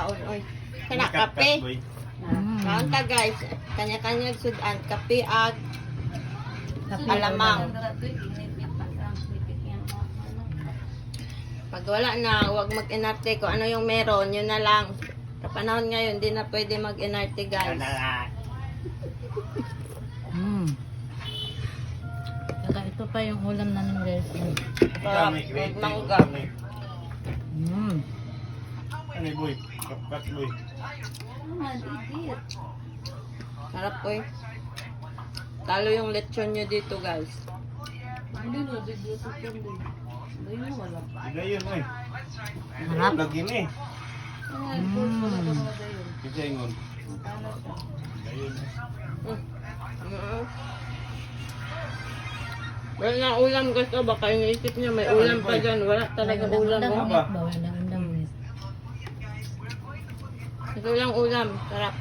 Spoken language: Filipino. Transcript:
kaon oy. Kana kape. Kaon ta guys. Kanya-kanya sudan kape ag alamang. Pag wala na, huwag mag-inarte. Kung ano yung meron, yun na lang. Sa panahon ngayon, di na pwede mag-inarte guys. Saka ito pa yung ulam namin guys. Sarap, mangga. Ano boy? Kapkat boy. Sarap po eh. Talo yung lechon nyo dito guys. Gayon eh. Harap. Lagi ni. Kita ingon. Gayon. Wala na ulam gusto. Baka iniisip nyo may ulam pa dyan. Wala talaga ulam. Oh. Ito lang ulam. Sarap.